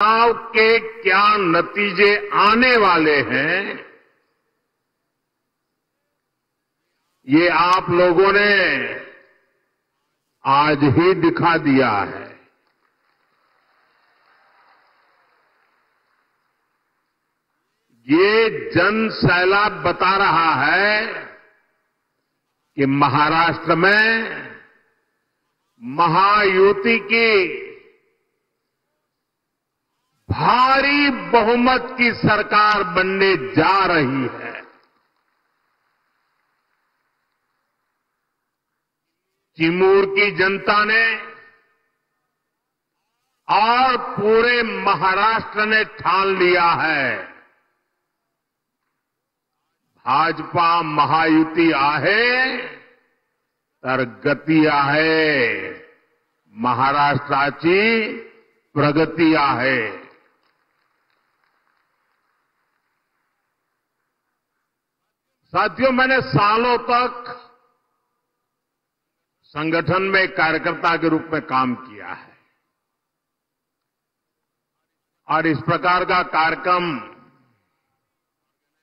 चुनाव के क्या नतीजे आने वाले हैं, ये आप लोगों ने आज ही दिखा दिया है। ये जन सैलाब बता रहा है कि महाराष्ट्र में महायुति की भारी बहुमत की सरकार बनने जा रही है। चिमूर की जनता ने और पूरे महाराष्ट्र ने ठान लिया है, भाजपा महायुति आहे तर गती आहे, महाराष्ट्राची प्रगती आहे। साथियों, मैंने सालों तक संगठन में कार्यकर्ता के रूप में काम किया है और इस प्रकार का कार्यक्रम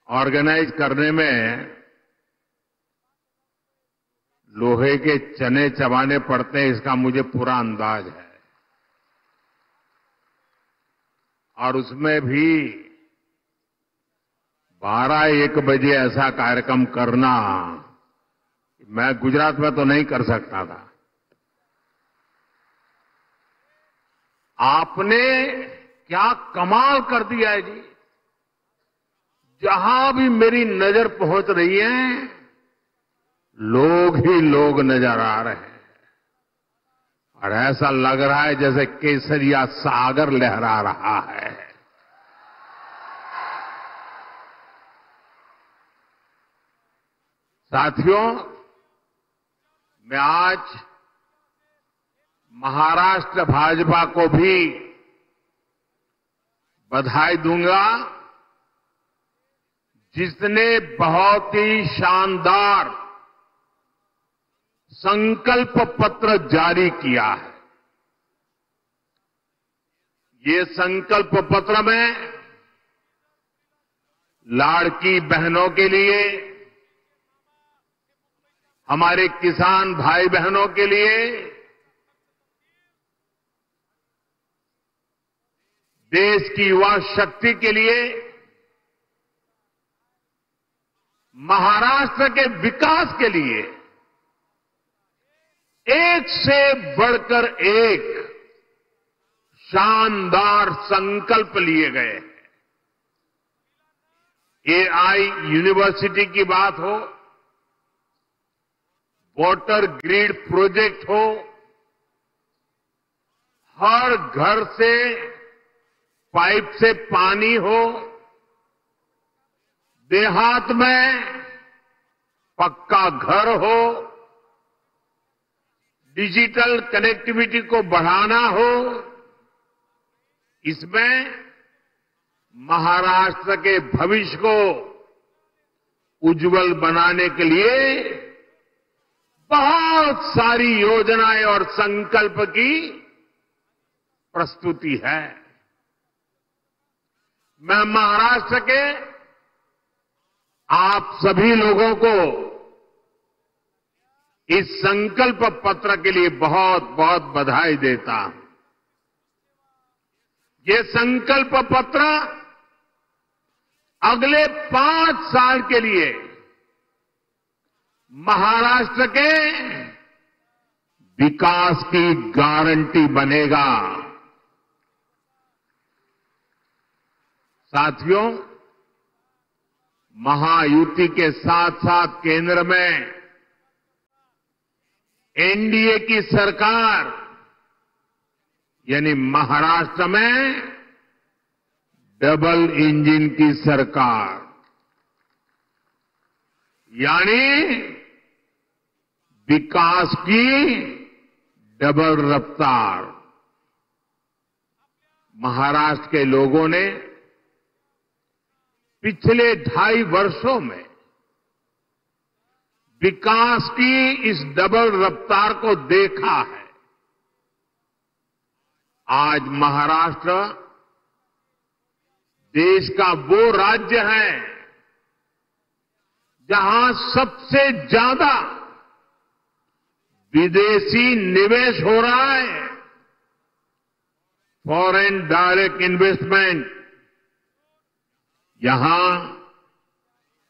ऑर्गेनाइज करने में लोहे के चने चबाने पड़ते हैं, इसका मुझे पूरा अंदाज है। और उसमें भी 12-1 बजे ऐसा कार्यक्रम करना, मैं गुजरात में तो नहीं कर सकता था। आपने क्या कमाल कर दिया है जी। जहां भी मेरी नजर पहुंच रही है, लोग ही लोग नजर आ रहे हैं और ऐसा लग रहा है जैसे केसरिया सागर लहरा रहा है। साथियों, मैं आज महाराष्ट्र भाजपा को भी बधाई दूंगा, जिसने बहुत ही शानदार संकल्प पत्र जारी किया है। ये संकल्प पत्र में लाड़की बहनों के लिए, हमारे किसान भाई बहनों के लिए, देश की युवा शक्ति के लिए, महाराष्ट्र के विकास के लिए एक से बढ़कर एक शानदार संकल्प लिए गए हैं। एआई यूनिवर्सिटी की बात हो, वाटर ग्रिड प्रोजेक्ट हो, हर घर से पाइप से पानी हो, देहात में पक्का घर हो, डिजिटल कनेक्टिविटी को बढ़ाना हो, इसमें महाराष्ट्र के भविष्य को उज्जवल बनाने के लिए बहुत सारी योजनाएं और संकल्प की प्रस्तुति है। मैं महाराष्ट्र के आप सभी लोगों को इस संकल्प पत्र के लिए बहुत बहुत बधाई देता हूं। ये संकल्प पत्र अगले 5 साल के लिए महाराष्ट्र के विकास की गारंटी बनेगा। साथियों, महायुति के साथ साथ केंद्र में एनडीए की सरकार, यानी महाराष्ट्र में डबल इंजन की सरकार, यानी विकास की डबल रफ्तार। महाराष्ट्र के लोगों ने पिछले 2.5 वर्षों में विकास की इस डबल रफ्तार को देखा है। आज महाराष्ट्र देश का वो राज्य है जहां सबसे ज्यादा विदेशी निवेश हो रहा है। फॉरेन डायरेक्ट इन्वेस्टमेंट, यहां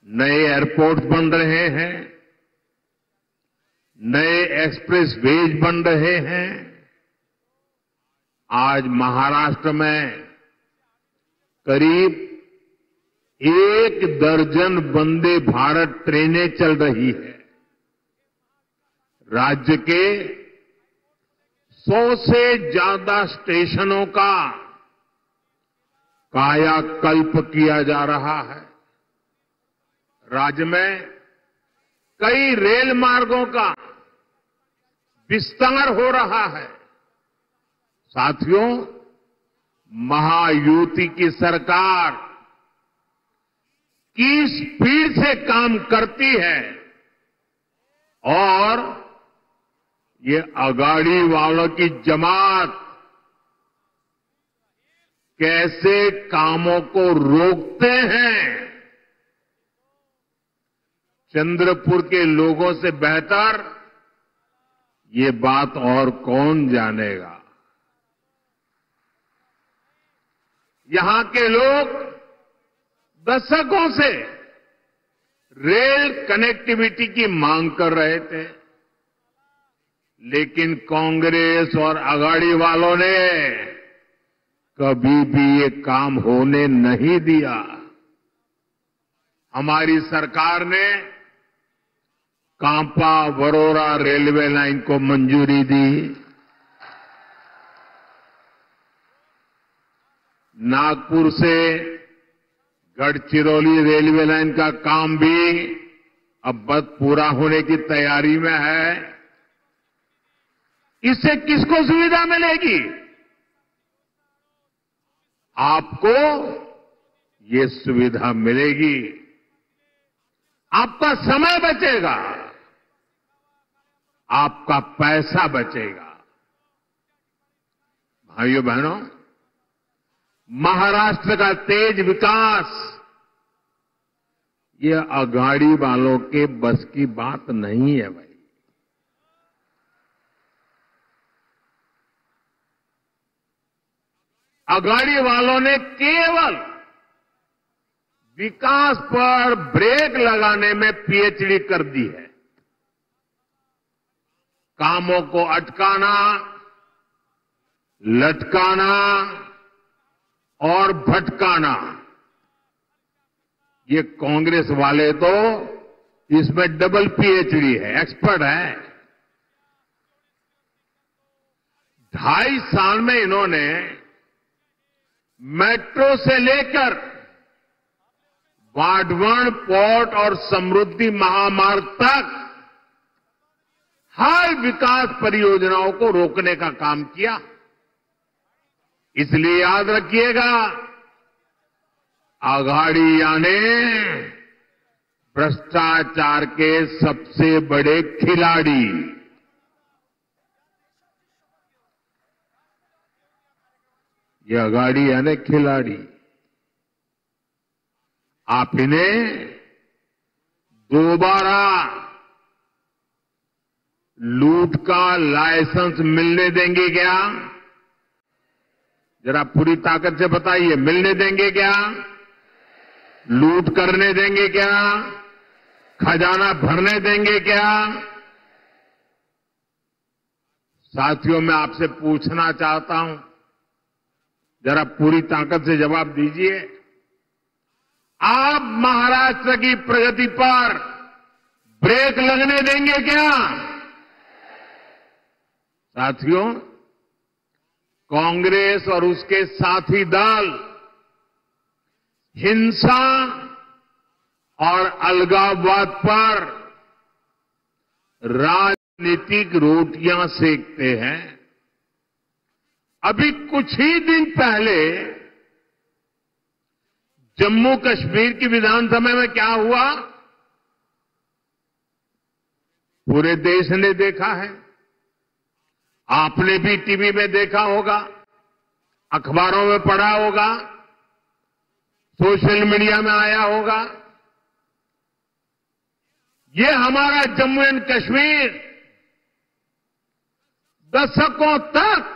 नए एयरपोर्ट बन रहे हैं, नए एक्सप्रेस वेज बन रहे हैं। आज महाराष्ट्र में करीब 1 दर्जन वंदे भारत ट्रेनें चल रही है। राज्य के 100 से ज्यादा स्टेशनों का कायाकल्प किया जा रहा है। राज्य में कई रेल मार्गों का विस्तार हो रहा है। साथियों, महायुति की सरकार की स्पीड से काम करती है और ये अगाड़ी वालों की जमात कैसे कामों को रोकते हैं, चंद्रपुर के लोगों से बेहतर ये बात और कौन जानेगा। यहां के लोग दशकों से रेल कनेक्टिविटी की मांग कर रहे थे, लेकिन कांग्रेस और अगाड़ी वालों ने कभी भी ये काम होने नहीं दिया। हमारी सरकार ने कांपा वरोरा रेलवे लाइन को मंजूरी दी। नागपुर से गढ़चिरौली रेलवे लाइन का काम भी अब बस पूरा होने की तैयारी में है। इससे किसको सुविधा मिलेगी? आपको ये सुविधा मिलेगी, आपका समय बचेगा, आपका पैसा बचेगा। भाइयों बहनों, महाराष्ट्र का तेज विकास ये अगाड़ी वालों के बस की बात नहीं है भाई। अगाड़ी वालों ने केवल विकास पर ब्रेक लगाने में पीएचडी कर दी है। कामों को अटकाना, लटकाना और भटकाना, ये कांग्रेस वाले तो इसमें डबल पीएचडी है, एक्सपर्ट है। 2.5 साल में इन्होंने मेट्रो से लेकर वाढवण पोर्ट और समृद्धि महामार्ग तक हर विकास परियोजनाओं को रोकने का काम किया। इसलिए याद रखिएगा, अघाड़िया ने भ्रष्टाचार के सबसे बड़े खिलाड़ी, ये अघाड़िया ने खिलाड़ी, आप इन्हें दोबारा लूट का लाइसेंस मिलने देंगे क्या? जरा पूरी ताकत से बताइए, मिलने देंगे क्या? लूट करने देंगे क्या? खजाना भरने देंगे क्या? साथियों, मैं आपसे पूछना चाहता हूं, जरा पूरी ताकत से जवाब दीजिए। आप महाराष्ट्र की प्रगति पर ब्रेक लगने देंगे क्या? साथियों, कांग्रेस और उसके साथी दल हिंसा और अलगाववाद पर राजनीतिक रोटियां सेकते हैं। अभी कुछ ही दिन पहले जम्मू कश्मीर की विधानसभा में क्या हुआ, पूरे देश ने देखा है। आपने भी टीवी में देखा होगा, अखबारों में पढ़ा होगा। सोशल मीडिया में आया होगा। ये हमारा जम्मू एंड कश्मीर दशकों तक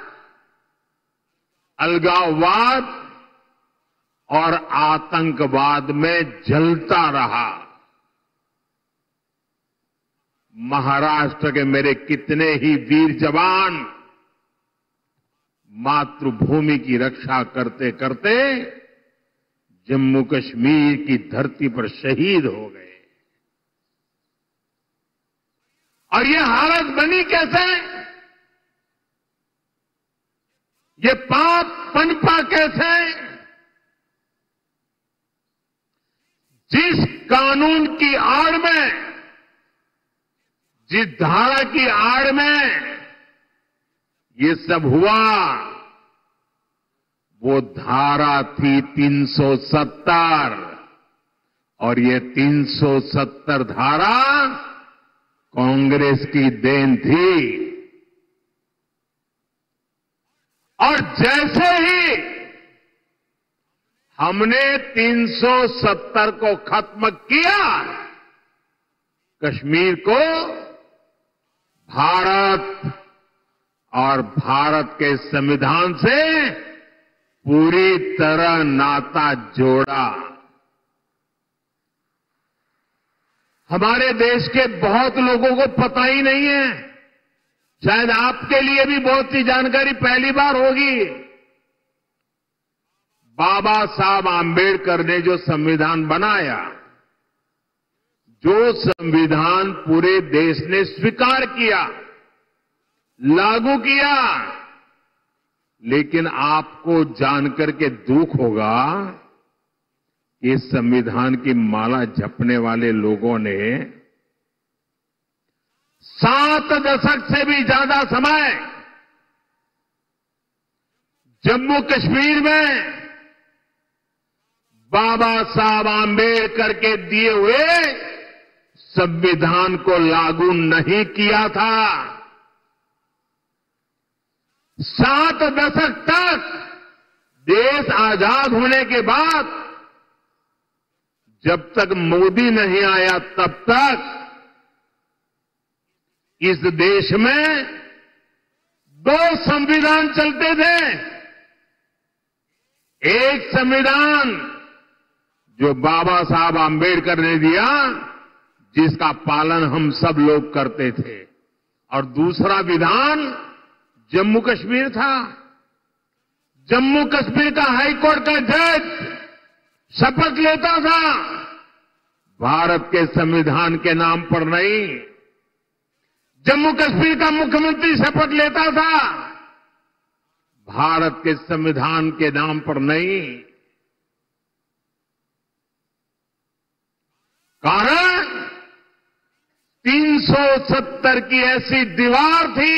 अलगाववाद और आतंकवाद में जलता रहा। महाराष्ट्र के मेरे कितने ही वीर जवान मातृभूमि की रक्षा करते करते जम्मू कश्मीर की धरती पर शहीद हो गए। और ये हालत बनी कैसे? ये पाप पनपा कैसे? जिस कानून की आड़ में, जिस धारा की आड़ में ये सब हुआ, वो धारा थी 370 और ये 370 धारा कांग्रेस की देन थी। और जैसे ही हमने 370 को खत्म किया, कश्मीर को भारत और भारत के संविधान से पूरी तरह नाता जोड़ा। हमारे देश के बहुत लोगों को पता ही नहीं है, शायद आपके लिए भी बहुत सी जानकारी पहली बार होगी। बाबा साहब आंबेडकर ने जो संविधान बनाया, जो संविधान पूरे देश ने स्वीकार किया, लागू किया, लेकिन आपको जानकर के दुख होगा, इस संविधान की माला जपने वाले लोगों ने 7 दशक से भी ज्यादा समय जम्मू कश्मीर में बाबा साहब आंबेडकर के दिए हुए संविधान को लागू नहीं किया था। 7 दशक तक देश आजाद होने के बाद जब तक मोदी नहीं आया, तब तक इस देश में 2 संविधान चलते थे। एक संविधान जो बाबा साहब आंबेडकर ने दिया, जिसका पालन हम सब लोग करते थे, और दूसरा विधान जम्मू कश्मीर था। जम्मू कश्मीर का हाईकोर्ट का जज शपथ लेता था, भारत के संविधान के नाम पर नहीं। जम्मू कश्मीर का मुख्यमंत्री शपथ लेता था, भारत के संविधान के नाम पर नहीं। कारण 370 की ऐसी दीवार थी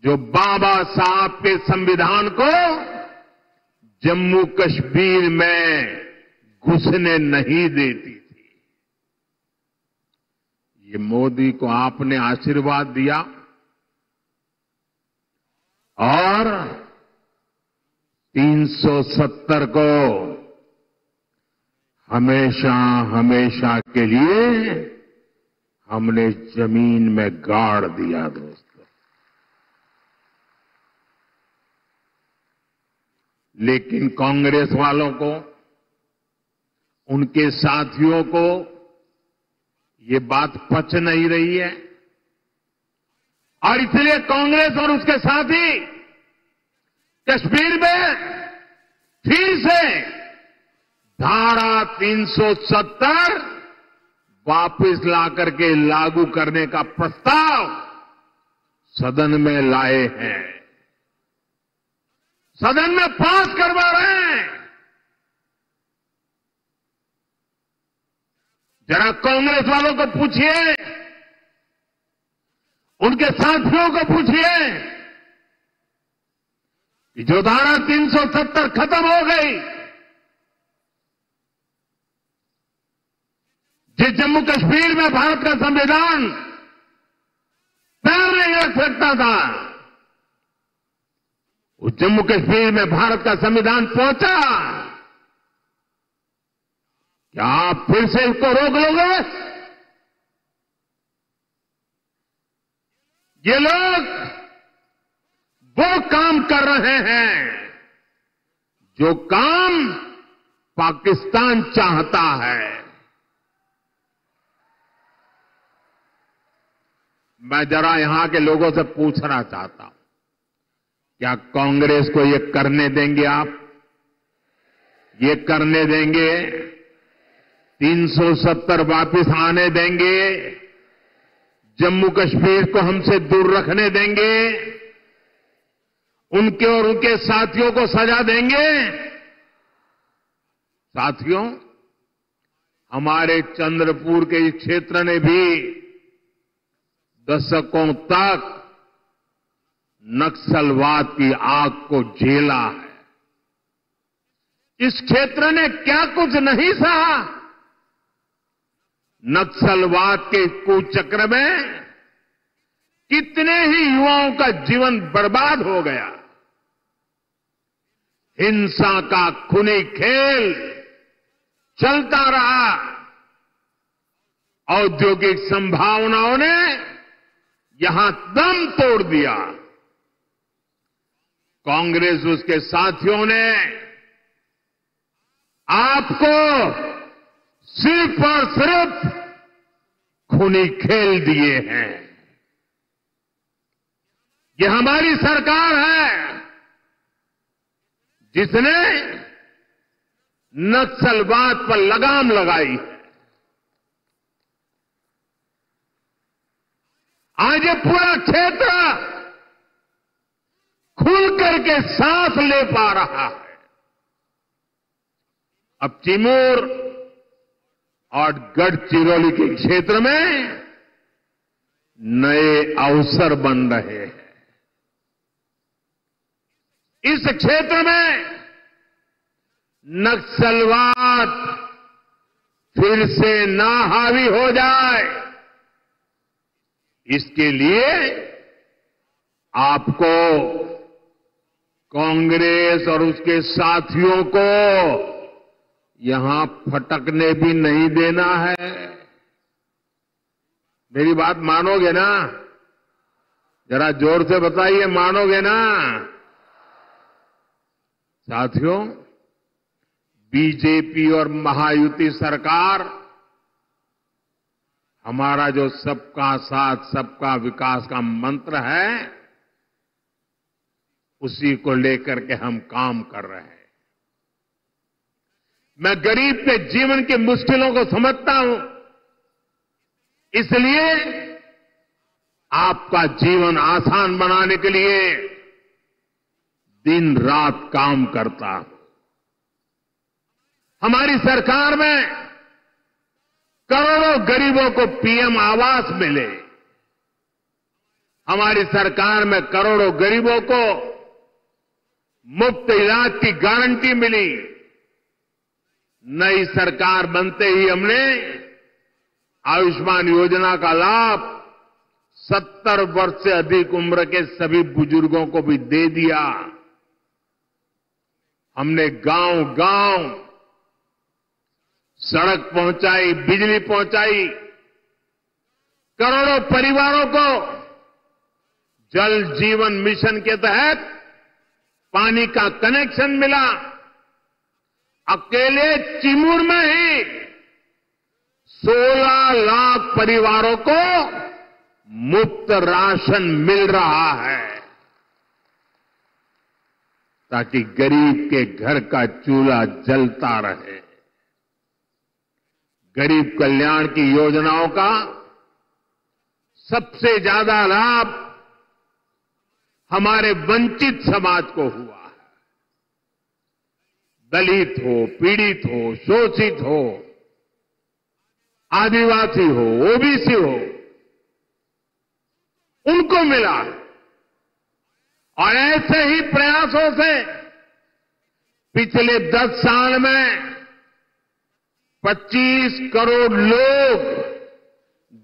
जो बाबा साहब के संविधान को जम्मू कश्मीर में घुसने नहीं देती थी। ये मोदी को आपने आशीर्वाद दिया और 370 को हमेशा हमेशा के लिए हमने जमीन में गाड़ दिया। दोस्तों, लेकिन कांग्रेस वालों को, उनके साथियों को ये बात पच नहीं रही है और इसलिए कांग्रेस और उसके साथी कश्मीर में फिर से धारा 370 वापस लाकर के लागू करने का प्रस्ताव सदन में लाए हैं, सदन में पास करवा रहे हैं। जरा कांग्रेस वालों को पूछिए, उनके साथियों को पूछिए कि जो धारा 370 खत्म हो गई, जिस जम्मू कश्मीर में भारत का संविधान पैर नहीं रख सकता था, वो जम्मू कश्मीर में भारत का संविधान पहुंचा, क्या आप फिर से इसको रोक लोगे? ये लोग वो काम कर रहे हैं जो काम पाकिस्तान चाहता है। मैं जरा यहां के लोगों से पूछना चाहता हूं, क्या कांग्रेस को ये करने देंगे आप? ये करने देंगे? 370 वापस आने देंगे? जम्मू कश्मीर को हमसे दूर रखने देंगे? उनके और उनके साथियों को सजा देंगे? साथियों, हमारे चंद्रपुर के इस क्षेत्र ने भी दशकों तक नक्सलवाद की आग को झेला है। इस क्षेत्र ने क्या कुछ नहीं सहा। नक्सलवाद के कुचक्र में कितने ही युवाओं का जीवन बर्बाद हो गया। हिंसा का खूनी खेल चलता रहा। औद्योगिक संभावनाओं ने यहां दम तोड़ दिया। कांग्रेस उसके साथियों ने आपको सिर्फ और सिर्फ खूनी खेल दिए हैं। ये हमारी सरकार है जिसने नक्सलवाद पर लगाम लगाई है। आज ये पूरा क्षेत्र खुल करके सांस ले पा रहा है। अब चिमूर और गढ़चिरौली के क्षेत्र में नए अवसर बन रहे हैं। इस क्षेत्र में नक्सलवाद फिर से ना हावी हो जाए, इसके लिए आपको कांग्रेस और उसके साथियों को यहां फटकने भी नहीं देना है। मेरी बात मानोगे ना? जरा जोर से बताइए, मानोगे ना? साथियों, बीजेपी और महायुति सरकार हमारा जो सबका साथ सबका विकास का मंत्र है, उसी को लेकर के हम काम कर रहे हैं। मैं गरीब के जीवन की मुश्किलों को समझता हूं, इसलिए आपका जीवन आसान बनाने के लिए दिन रात काम करता हूं। हमारी सरकार में करोड़ों गरीबों को पीएम आवास मिले। हमारी सरकार में करोड़ों गरीबों को मुफ्त इलाज की गारंटी मिली। नई सरकार बनते ही हमने आयुष्मान योजना का लाभ 70 वर्ष से अधिक उम्र के सभी बुजुर्गों को भी दे दिया। हमने गांव-गांव सड़क पहुंचाई, बिजली पहुंचाई। करोड़ों परिवारों को जल जीवन मिशन के तहत पानी का कनेक्शन मिला। अकेले चिमूर में ही 16 लाख परिवारों को मुफ्त राशन मिल रहा है, ताकि गरीब के घर का चूल्हा जलता रहे। गरीब कल्याण की योजनाओं का सबसे ज्यादा लाभ हमारे वंचित समाज को हुआ है। दलित हो, पीड़ित हो, शोषित हो, आदिवासी हो, ओबीसी हो, उनको मिला। और ऐसे ही प्रयासों से पिछले 10 साल में 25 करोड़ लोग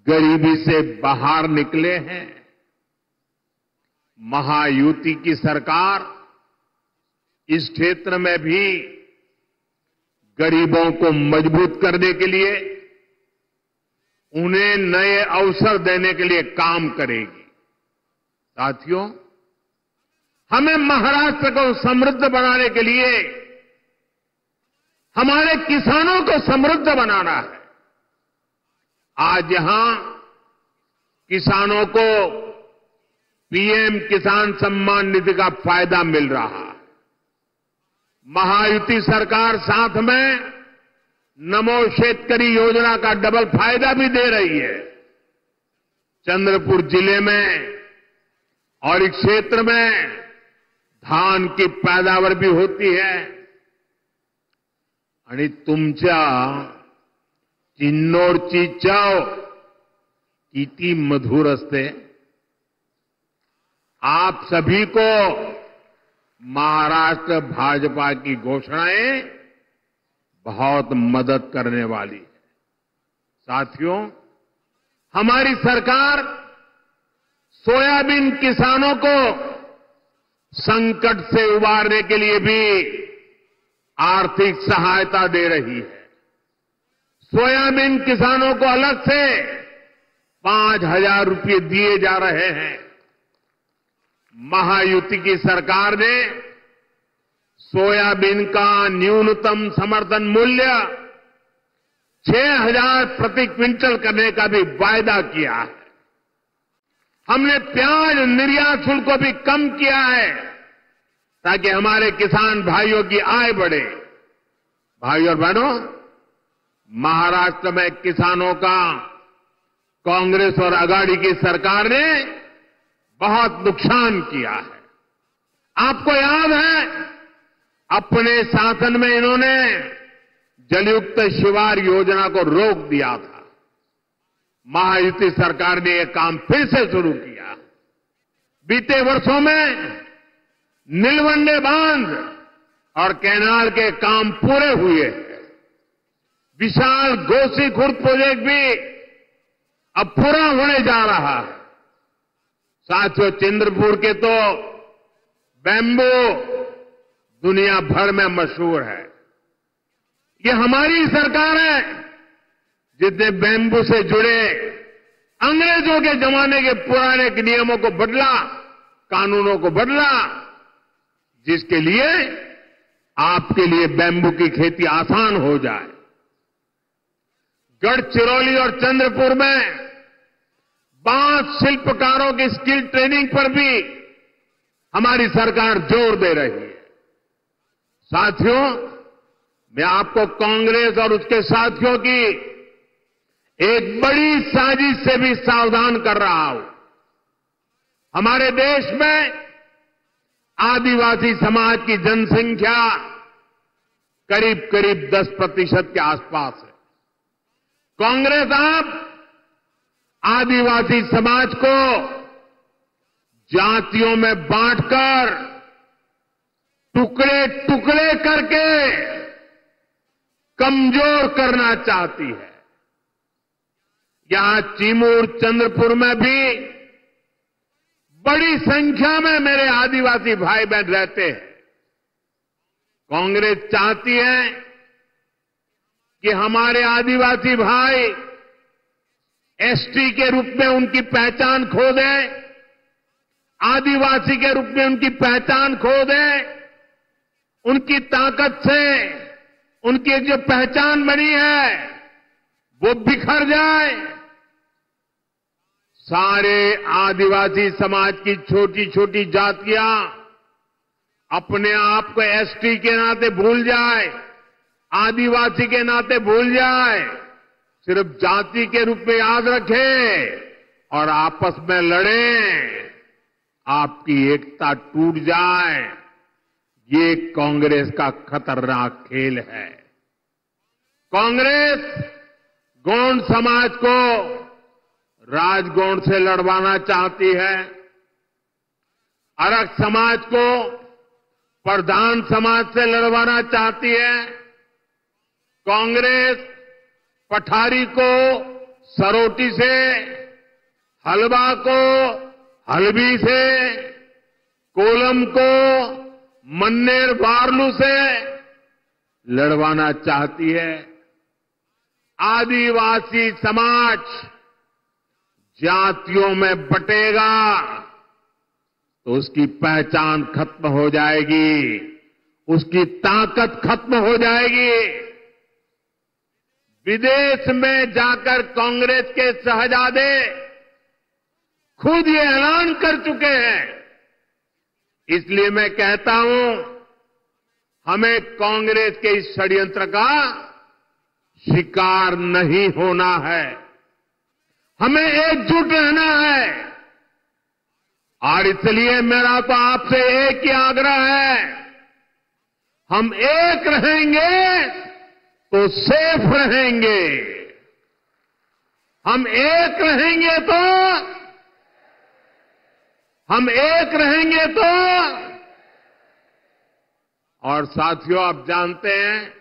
गरीबी से बाहर निकले हैं। महायुति की सरकार इस क्षेत्र में भी गरीबों को मजबूत करने के लिए, उन्हें नए अवसर देने के लिए काम करेगी। साथियों, हमें महाराष्ट्र को समृद्ध बनाने के लिए हमारे किसानों को समृद्ध बनाना है। आज यहां किसानों को पीएम किसान सम्मान निधि का फायदा मिल रहा है। महायुति सरकार साथ में नमो शेतकरी योजना का डबल फायदा भी दे रही है। चंद्रपुर जिले में और इस क्षेत्र में धान की पैदावार भी होती है। आणि तुमच्या चिन्नोरची चव किती मधुर असते। आप सभी को महाराष्ट्र भाजपा की घोषणाएं बहुत मदद करने वाली है। साथियों, हमारी सरकार सोयाबीन किसानों को संकट से उबारने के लिए भी आर्थिक सहायता दे रही है। सोयाबीन किसानों को अलग से 5,000 रुपये दिए जा रहे हैं। महायुति की सरकार ने सोयाबीन का न्यूनतम समर्थन मूल्य 6,000 प्रति क्विंटल करने का भी वायदा किया है। हमने प्याज निर्यात शुल्क को भी कम किया है ताकि हमारे किसान भाइयों की आय बढ़े। भाइयों और बहनों, महाराष्ट्र में किसानों का कांग्रेस और अघाड़ी की सरकार ने बहुत नुकसान किया है। आपको याद है, अपने शासन में इन्होंने जलयुक्त शिवार योजना को रोक दिया था। महायुति सरकार ने यह काम फिर से शुरू किया। बीते वर्षों में नीलवंडे बांध और कैनाल के काम पूरे हुए हैं। विशाल गोसीखुर्द प्रोजेक्ट भी अब पूरा होने जा रहा है। साथियों, चंद्रपुर के तो बैम्बू दुनिया भर में मशहूर है। ये हमारी सरकार है जिसने बैम्बू से जुड़े अंग्रेजों के जमाने के पुराने नियमों को बदला, कानूनों को बदला, जिसके लिए आपके लिए बैम्बू की खेती आसान हो जाए। गढ़चिरौली और चंद्रपुर में बांस शिल्पकारों की स्किल ट्रेनिंग पर भी हमारी सरकार जोर दे रही है। साथियों, मैं आपको कांग्रेस और उसके साथियों की एक बड़ी साजिश से भी सावधान कर रहा हूं। हमारे देश में आदिवासी समाज की जनसंख्या करीब करीब 10% के आसपास है। कांग्रेस आप आदिवासी समाज को जातियों में बांटकर, टुकड़े टुकड़े करके कमजोर करना चाहती है। यहां चिमूर, चंद्रपुर में भी बड़ी संख्या में मेरे आदिवासी भाई बहन रहते हैं। कांग्रेस चाहती है कि हमारे आदिवासी भाई एसटी के रूप में उनकी पहचान खो दें, आदिवासी के रूप में उनकी पहचान खो दें, उनकी ताकत से उनकी जो पहचान बनी है वो बिखर जाए। सारे आदिवासी समाज की छोटी छोटी जातियां अपने आप को एसटी के नाते भूल जाए, आदिवासी के नाते भूल जाए, सिर्फ जाति के रूप में याद रखें और आपस में लड़ें, आपकी एकता टूट जाए। ये कांग्रेस का खतरनाक खेल है। कांग्रेस गौंड समाज को राजगौंड से लड़वाना चाहती है, अरग समाज को प्रधान समाज से लड़वाना चाहती है। कांग्रेस पठारी को सरोटी से, हलवा को हलबी से, कोलम को मन्नेर वार्लू से लड़वाना चाहती है। आदिवासी समाज जातियों में बटेगा तो उसकी पहचान खत्म हो जाएगी, उसकी ताकत खत्म हो जाएगी। विदेश में जाकर कांग्रेस के शहजादे खुद ये ऐलान कर चुके हैं। इसलिए मैं कहता हूं, हमें कांग्रेस के इस षड्यंत्र का शिकार नहीं होना है, हमें एकजुट रहना है। और इसलिए मेरा तो आपसे एक ही आग्रह है, हम एक रहेंगे तो सेफ रहेंगे, हम एक रहेंगे तो और साथियों, आप जानते हैं,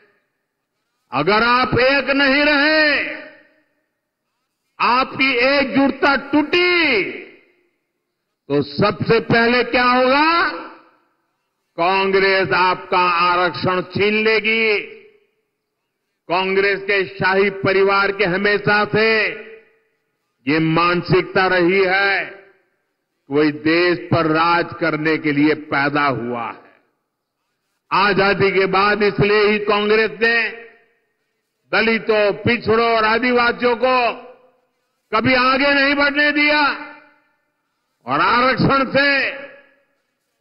अगर आप एक नहीं रहे, आपकी एकजुटता टूटी, तो सबसे पहले क्या होगा? कांग्रेस आपका आरक्षण छीन लेगी। कांग्रेस के शाही परिवार के हमेशा से ये मानसिकता रही है कि वही देश पर राज करने के लिए पैदा हुआ है। आजादी के बाद इसलिए ही कांग्रेस ने दलितों, पिछड़ों और आदिवासियों को कभी आगे नहीं बढ़ने दिया और आरक्षण से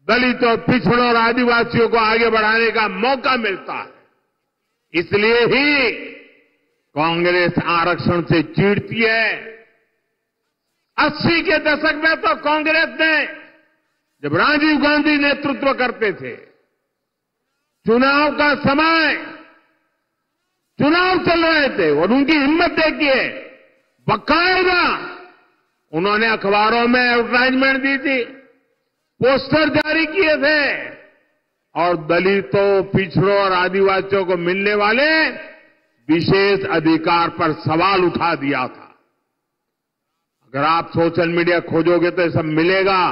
दलितों, पिछड़ों और आदिवासियों को आगे बढ़ाने का मौका मिलता है। इसलिए ही कांग्रेस आरक्षण से चिढ़ती है। 80 के दशक में तो कांग्रेस ने, जब राजीव गांधी नेतृत्व करते थे, चुनाव का समय, चुनाव चल रहे थे और उनकी हिम्मत देखिए, बकायदा उन्होंने अखबारों में एडवर्टाइजमेंट दी थी, पोस्टर जारी किए थे और दलितों, पिछड़ों और आदिवासियों को मिलने वाले विशेष अधिकार पर सवाल उठा दिया था। अगर आप सोशल मीडिया खोजोगे तो ये सब मिलेगा।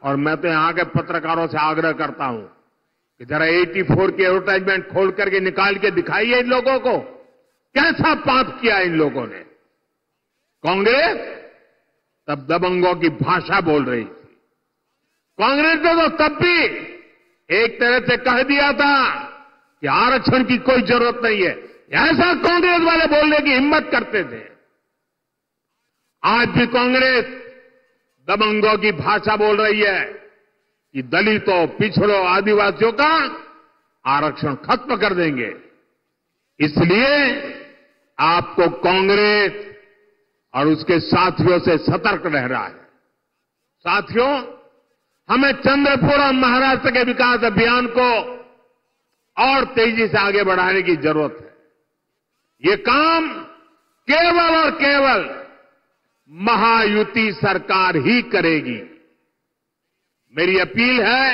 और मैं तो यहां के पत्रकारों से आग्रह करता हूं कि जरा 84 की एडवर्टाइजमेंट खोल करके निकाल के दिखाइए इन लोगों को, कैसा पाप किया इन लोगों ने। कांग्रेस तब दबंगों की भाषा बोल रही थी। कांग्रेस ने तो तब भी एक तरह से कह दिया था कि आरक्षण की कोई जरूरत नहीं है। ऐसा कांग्रेस वाले बोलने की हिम्मत करते थे। आज भी कांग्रेस दबंगों की भाषा बोल रही है कि दलितों, पिछड़ों, आदिवासियों का आरक्षण खत्म कर देंगे। इसलिए आपको कांग्रेस और उसके साथियों से सतर्क रहना है। साथियों, हमें चंद्रपुर और महाराष्ट्र के विकास अभियान को और तेजी से आगे बढ़ाने की जरूरत है। ये काम केवल और केवल महायुति सरकार ही करेगी। मेरी अपील है,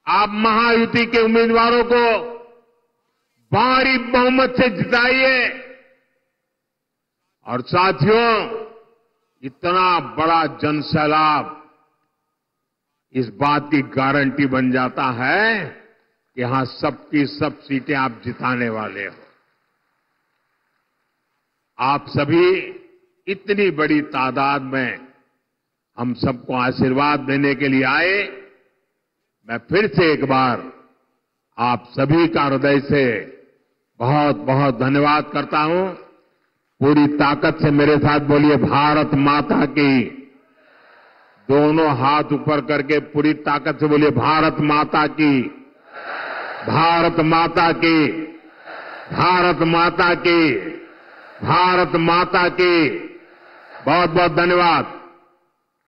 आप महायुति के उम्मीदवारों को भारी बहुमत से जिताइए। और साथियों, इतना बड़ा जनसैलाब इस बात की गारंटी बन जाता है कि यहां सबकी सब सीटें आप जिताने वाले हो। आप सभी इतनी बड़ी तादाद में हम सबको आशीर्वाद देने के लिए आए। मैं फिर से एक बार आप सभी का हृदय से बहुत बहुत धन्यवाद करता हूं। पूरी ताकत से मेरे साथ बोलिए, भारत माता की। दोनों हाथ ऊपर करके पूरी ताकत से बोलिए, भारत माता की, भारत माता की, भारत माता की, भारत माता की। बहुत बहुत धन्यवाद।